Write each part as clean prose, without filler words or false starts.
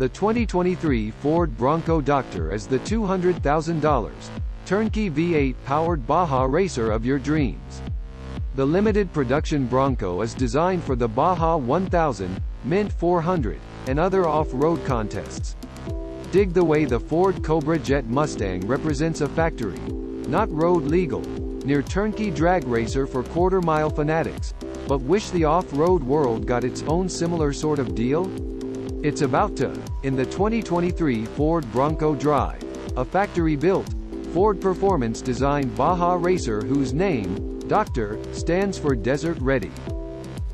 The 2023 Ford Bronco DR is the $200,000 turnkey V8-powered Baja racer of your dreams. The limited production Bronco is designed for the Baja 1000, Mint 400, and other off-road contests. Dig the way the Ford Cobra Jet Mustang represents a factory, not road legal, near-turnkey drag racer for quarter-mile fanatics, but wish the off-road world got its own similar sort of deal? It's about to, in the 2023 Ford Bronco Drive, a factory-built, Ford-performance-designed Baja racer whose name, DR, stands for Desert Ready.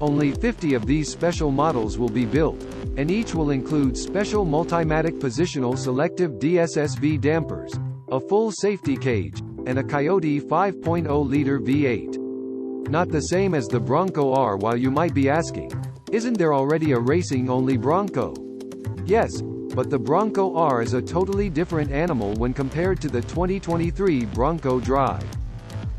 Only 50 of these special models will be built, and each will include special Multimatic Positional Selective DSSV dampers, a full safety cage, and a Coyote 5.0-liter V8. Not the same as the Bronco R. While you might be asking, isn't there already a racing-only Bronco? Yes, but the Bronco R is a totally different animal when compared to the 2023 Bronco Drive.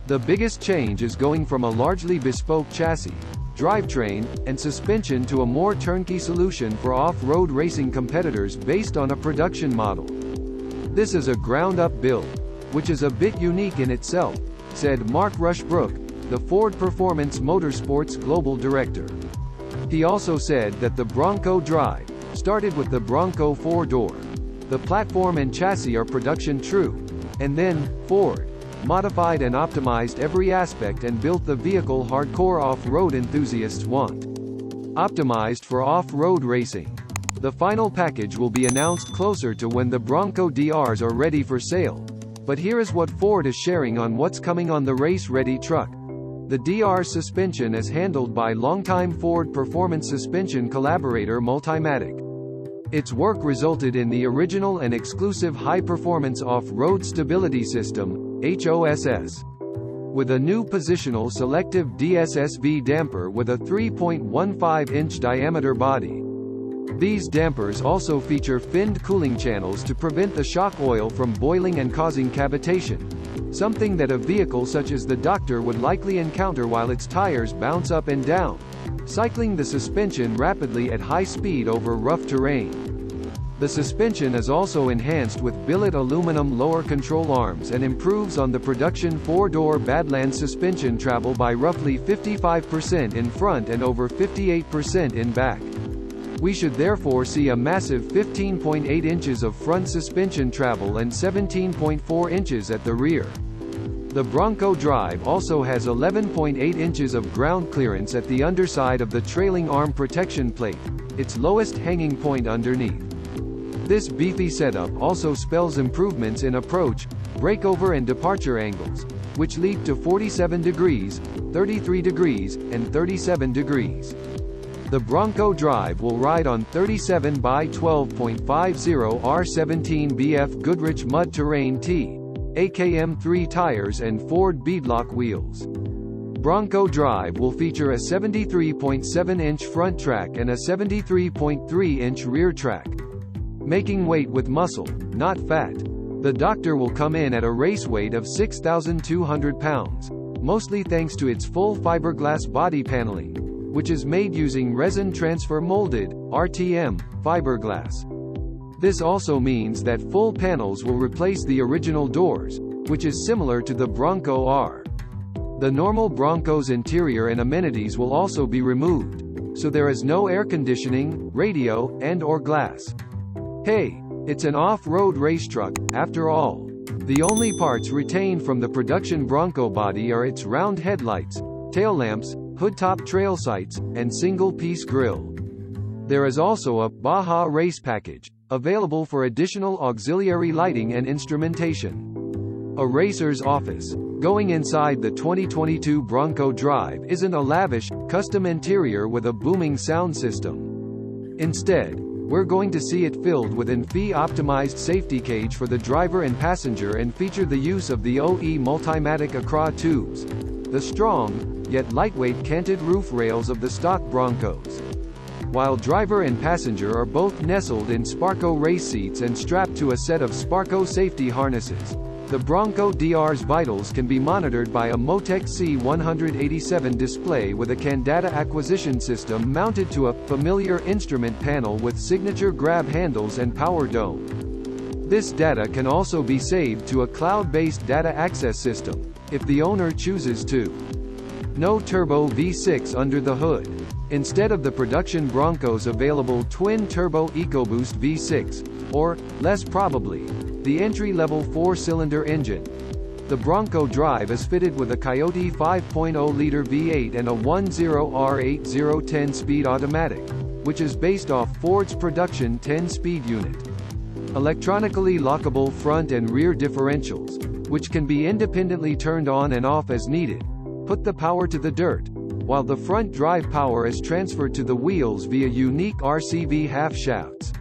The biggest change is going from a largely bespoke chassis, drivetrain, and suspension to a more turnkey solution for off-road racing competitors based on a production model. This is a ground-up build, which is a bit unique in itself, said Mark Rushbrook, the Ford Performance Motorsports Global Director. He also said that the Bronco Drive started with the Bronco 4-door. The platform and chassis are production true, and then Ford modified and optimized every aspect and built the vehicle hardcore off-road enthusiasts want. Optimized for off-road racing. The final package will be announced closer to when the Bronco DRs are ready for sale. But here is what Ford is sharing on what's coming on the race-ready truck. The DR suspension is handled by longtime Ford Performance suspension collaborator Multimatic. Its work resulted in the original and exclusive high-performance off-road stability system, HOSS. With a new positional selective DSSV damper with a 3.15-inch diameter body. These dampers also feature finned cooling channels to prevent the shock oil from boiling and causing cavitation, something that a vehicle such as the DR would likely encounter while its tires bounce up and down, cycling the suspension rapidly at high speed over rough terrain. The suspension is also enhanced with billet aluminum lower control arms and improves on the production 4-door Badlands suspension travel by roughly 55% in front and over 58% in back. We should therefore see a massive 15.8 inches of front suspension travel and 17.4 inches at the rear. The Bronco Drive also has 11.8 inches of ground clearance at the underside of the trailing arm protection plate, its lowest hanging point underneath. This beefy setup also spells improvements in approach, breakover and departure angles, which lead to 47 degrees, 33 degrees, and 37 degrees. The Bronco Drive will ride on 37 by 12.50 R17 BF Goodrich Mud Terrain T, AKM3 tires and Ford beadlock wheels. Bronco Drive will feature a 73.7-inch front track and a 73.3-inch rear track. Making weight with muscle, not fat. The DR will come in at a race weight of 6,200 pounds, mostly thanks to its full fiberglass body paneling, which is made using resin transfer molded, RTM, fiberglass. This also means that full panels will replace the original doors, which is similar to the Bronco R. The normal Bronco's interior and amenities will also be removed, so there is no air conditioning, radio, and/or glass. Hey, it's an off-road race truck, after all. The only parts retained from the production Bronco body are its round headlights, tail lamps, hood-top trail sights, and single-piece grille. There is also a Baja race package, available for additional auxiliary lighting and instrumentation. A racer's office. Going inside the 2022 Bronco Drive isn't a lavish, custom interior with a booming sound system. Instead, we're going to see it filled with an FE-optimized safety cage for the driver and passenger and feature the use of the OE Multimatic Acra tubes, the strong, yet lightweight canted roof rails of the stock Broncos. While driver and passenger are both nestled in Sparco race seats and strapped to a set of Sparco safety harnesses, The Bronco DR's vitals can be monitored by a Motec C187 display with a CAN data acquisition system mounted to a familiar instrument panel with signature grab handles and power dome. This data can also be saved to a cloud-based data access system, if the owner chooses to. No turbo V6 under the hood. Instead of the production Bronco's available twin-turbo EcoBoost V6, or, less probably, the entry-level 4-cylinder engine. The Bronco Drive is fitted with a Coyote 5.0-liter V8 and a 10R8 10-speed automatic, which is based off Ford's production 10-speed unit. Electronically lockable front and rear differentials, which can be independently turned on and off as needed, put the power to the dirt, while the front drive power is transferred to the wheels via unique RCV half shafts.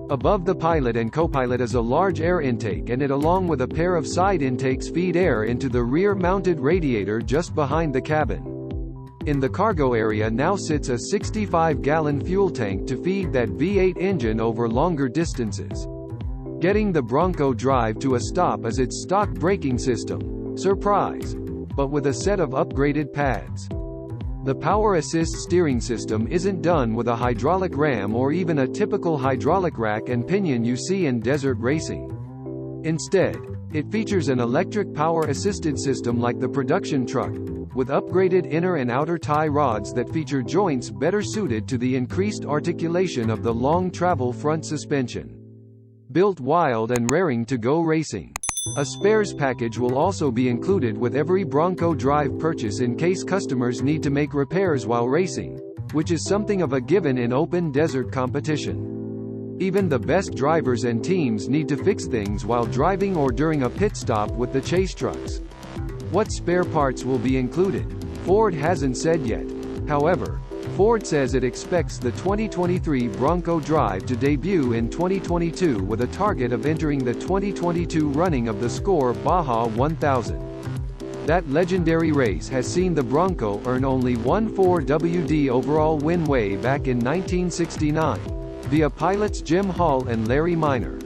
Above the pilot and co-pilot is a large air intake, and it along with a pair of side intakes feed air into the rear-mounted radiator just behind the cabin. In the cargo area now sits a 65-gallon fuel tank to feed that V8 engine over longer distances. Getting the Bronco Drive to a stop is its stock braking system, surprise, but with a set of upgraded pads. The power assist steering system isn't done with a hydraulic ram or even a typical hydraulic rack and pinion you see in desert racing. Instead, it features an electric power-assisted system like the production truck, with upgraded inner and outer tie rods that feature joints better suited to the increased articulation of the long-travel front suspension. Built wild and raring to go racing. A spares package will also be included with every Bronco Drive purchase in case customers need to make repairs while racing, which is something of a given in open desert competition. Even the best drivers and teams need to fix things while driving or during a pit stop with the chase trucks. What spare parts will be included? Ford hasn't said yet. However, Ford says it expects the 2023 Bronco Drive to debut in 2022 with a target of entering the 2022 running of the Score Baja 1000. That legendary race has seen the Bronco earn only one 4WD overall win way back in 1969, via pilots Jim Hall and Larry Minor.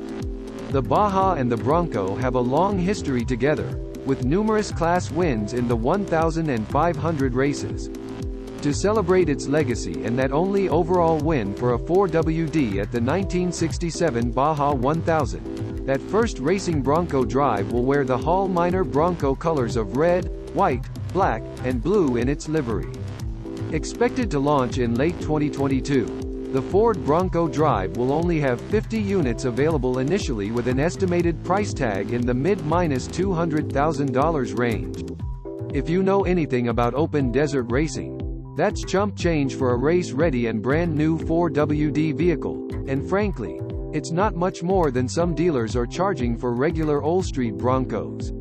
The Baja and the Bronco have a long history together, with numerous class wins in the 1,000 and 500 races. To celebrate its legacy and that only overall win for a 4WD at the 1967 Baja 1000, that first racing Bronco Drive will wear the Hall Minor Bronco colors of red, white, black, and blue in its livery. Expected to launch in late 2022, the Ford Bronco Drive will only have 50 units available initially with an estimated price tag in the mid-$200,000 range. If you know anything about open desert racing, that's chump change for a race-ready and brand-new 4WD vehicle, and frankly, it's not much more than some dealers are charging for regular old street Broncos.